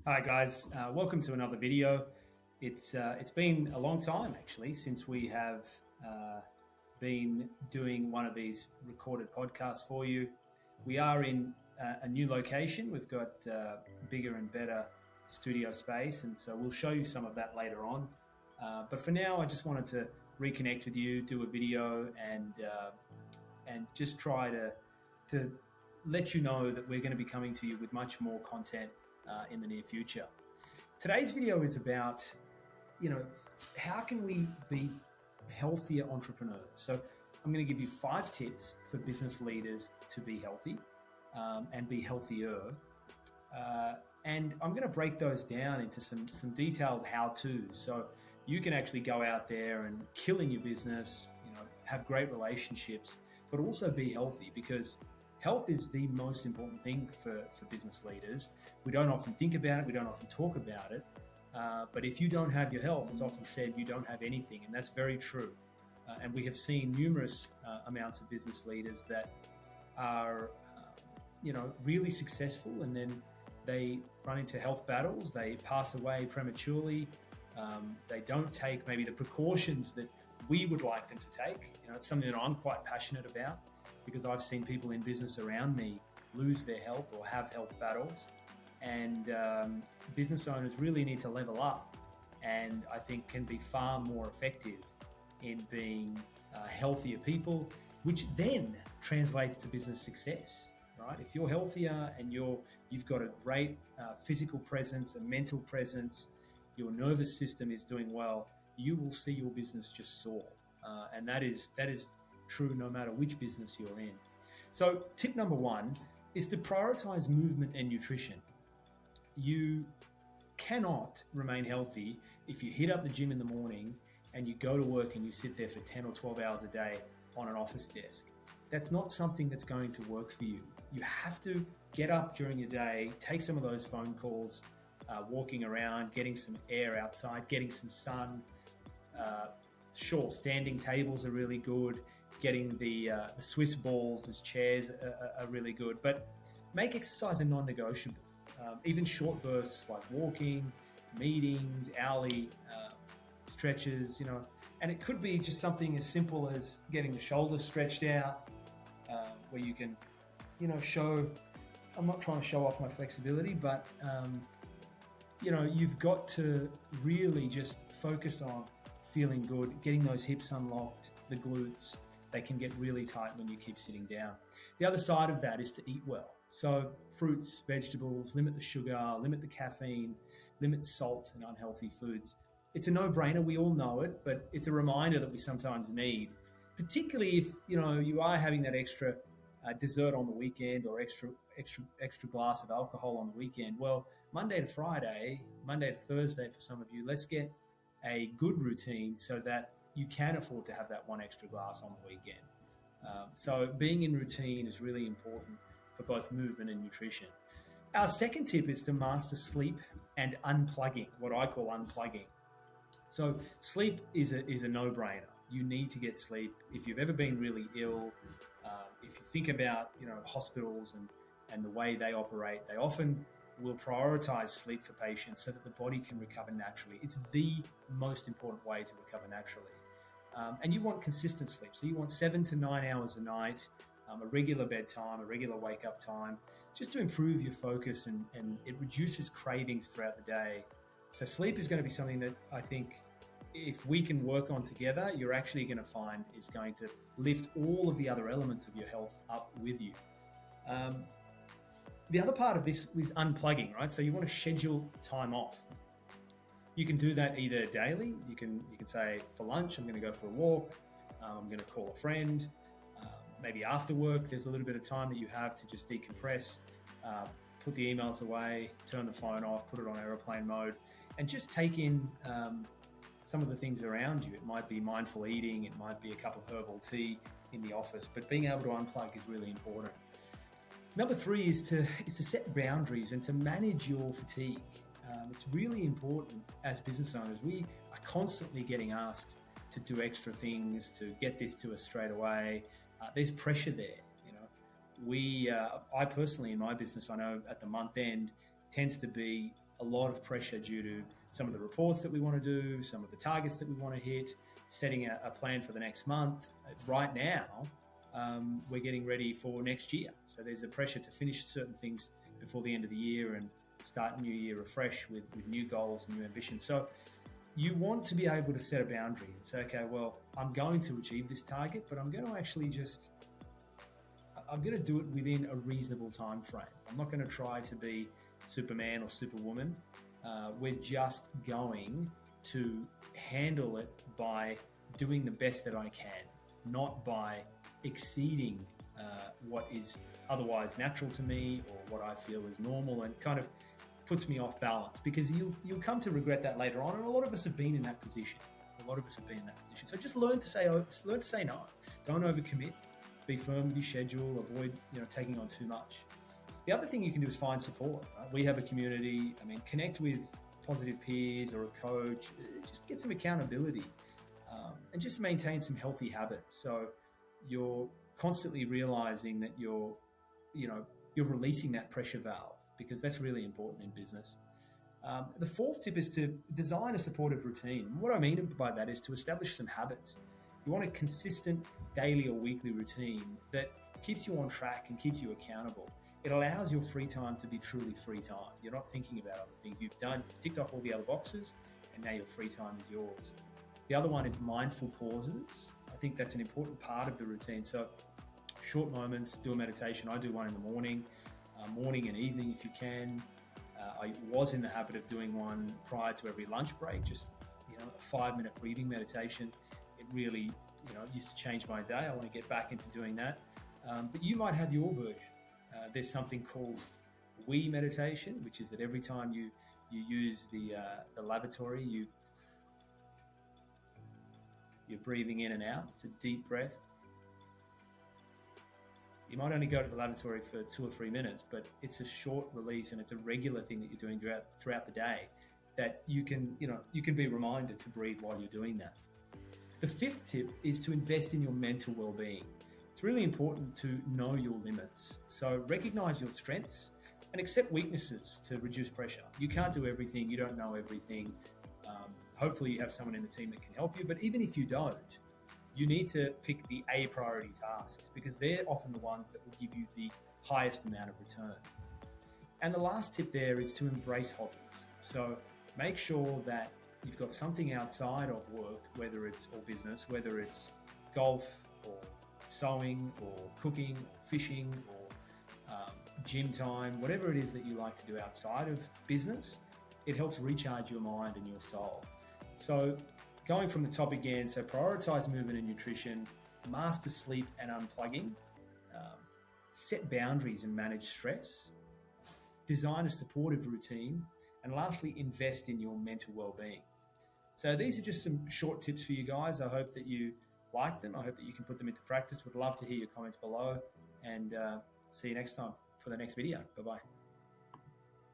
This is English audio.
Hi guys, welcome to another video. It's been a long time actually since we have been doing one of these recorded podcasts for you. We are in a new location. We've got bigger and better studio space, and so we'll show you some of that later on. But for now, I just wanted to reconnect with you, do a video, and just try to let you know that we're going to be coming to you with much more content in the near future. Today's video is about, how can we be healthier entrepreneurs? So I'm going to give you 5 tips for business leaders to be healthy and be healthier. And I'm going to break those down into some detailed how-tos. So you can actually go out there and kill in your business, have great relationships, but also be healthy, because health is the most important thing for business leaders. We don't often think about it, we don't often talk about it, but if you don't have your health, it's often said you don't have anything, and that's very true. And we have seen numerous amounts of business leaders that are, really successful, and then they run into health battles, they pass away prematurely, they don't take maybe the precautions that we would like them to take. It's something that I'm quite passionate about, because I've seen people in business around me lose their health or have health battles. And business owners really need to level up, and I think can be far more effective in being healthier people, which then translates to business success, right? If you're healthier and you've got a great physical presence, a mental presence, your nervous system is doing well, you will see your business just soar. And that is true no matter which business you're in. So tip number 1 is to prioritize movement and nutrition. You cannot remain healthy if you hit up the gym in the morning and you go to work and you sit there for 10 or 12 hours a day on an office desk. That's not something that's going to work for you. You have to get up during your day, take some of those phone calls, walking around, getting some air outside, getting some sun. Sure, standing tables are really good. Getting the Swiss balls as chairs are really good, but make exercise a non-negotiable. Even short bursts like walking, meetings, hourly stretches, and it could be just something as simple as getting the shoulders stretched out, where you can, show. I'm not trying to show off my flexibility, but you've got to really just focus on feeling good, getting those hips unlocked, the glutes. They can get really tight when you keep sitting down. The other side of that is to eat well. So fruits, vegetables, limit the sugar, limit the caffeine, limit salt and unhealthy foods. It's a no-brainer, we all know it, but it's a reminder that we sometimes need, particularly if you are having that extra dessert on the weekend, or extra glass of alcohol on the weekend. Well, Monday to Friday, Monday to Thursday for some of you, let's get a good routine so that you can afford to have that one extra glass on the weekend. So being in routine is really important for both movement and nutrition. Our second tip is to master sleep and unplugging, what I call unplugging. So sleep is a no-brainer. You need to get sleep. If you've ever been really ill, if you think about hospitals and the way they operate, they often will prioritize sleep for patients so that the body can recover naturally. It's the most important way to recover naturally. And you want consistent sleep. So you want 7 to 9 hours a night, a regular bedtime, a regular wake-up time, just to improve your focus, and it reduces cravings throughout the day. So sleep is going to be something that I think, if we can work on together, you're actually going to find is going to lift all of the other elements of your health up with you. The other part of this is unplugging, right? So you want to schedule time off. You can do that either daily. You can say, for lunch, I'm going to go for a walk. I'm going to call a friend. Maybe after work, there's a little bit of time that you have to just decompress, put the emails away, turn the phone off, put it on airplane mode, and just take in some of the things around you. It might be mindful eating. It might be a cup of herbal tea in the office, but being able to unplug is really important. Number 3 is to set boundaries and to manage your fatigue. It's really important as business owners. We are constantly getting asked to do extra things, to get this to us straight away. There's pressure there. I personally, in my business, I know at the month end tends to be a lot of pressure due to some of the reports that we want to do, some of the targets that we want to hit, setting a plan for the next month. Right now, we're getting ready for next year. So there's a pressure to finish certain things before the end of the year and start new year afresh with new goals and new ambitions. So you want to be able to set a boundary and say, okay, well, I'm going to achieve this target, but I'm going to actually I'm going to do it within a reasonable time frame. I'm not going to try to be Superman or Superwoman. We're just going to handle it by doing the best that I can, not by exceeding what is otherwise natural to me or what I feel is normal, and kind of puts me off balance, because you'll come to regret that later on. And a lot of us have been in that position. So just learn to say no. Don't overcommit. Be firm with your schedule. Avoid taking on too much. The other thing you can do is find support. Right? We have a community. Connect with positive peers or a coach. Just get some accountability, and just maintain some healthy habits. So you're constantly realizing that you're releasing that pressure valve, because that's really important in business. The fourth tip is to design a supportive routine. What I mean by that is to establish some habits. You want a consistent daily or weekly routine that keeps you on track and keeps you accountable. It allows your free time to be truly free time. You're not thinking about other things. You've ticked off all the other boxes, and now your free time is yours. The other one is mindful pauses. I think that's an important part of the routine. So short moments, do a meditation. I do one in the morning and evening if you can. I was in the habit of doing one prior to every lunch break, just a 5-minute breathing meditation. It really used to change my day. I want to get back into doing that. But you might have your version. There's something called we meditation, which is that every time you use the lavatory, you're breathing in and out. It's a deep breath. You might only go to the lavatory for 2 or 3 minutes, but it's a short release, and it's a regular thing that you're doing throughout the day, that you can be reminded to breathe while you're doing that. The fifth tip is to invest in your mental well-being. It's really important to know your limits. So recognize your strengths and accept weaknesses to reduce pressure. You can't do everything. You don't know everything. Hopefully you have someone in the team that can help you, but even if you don't, you need to pick the A priority tasks, because they're often the ones that will give you the highest amount of return. And the last tip there is to embrace hobbies. So make sure that you've got something outside of work, whether it's or business, whether it's golf or sewing or cooking, or fishing or gym time, whatever it is that you like to do outside of business. It helps recharge your mind and your soul. So going from the top again, so prioritize movement and nutrition, master sleep and unplugging, set boundaries and manage stress, design a supportive routine, and lastly, invest in your mental well-being. So these are just some short tips for you guys. I hope that you like them. I hope that you can put them into practice. Would love to hear your comments below, and see you next time for the next video. Bye-bye.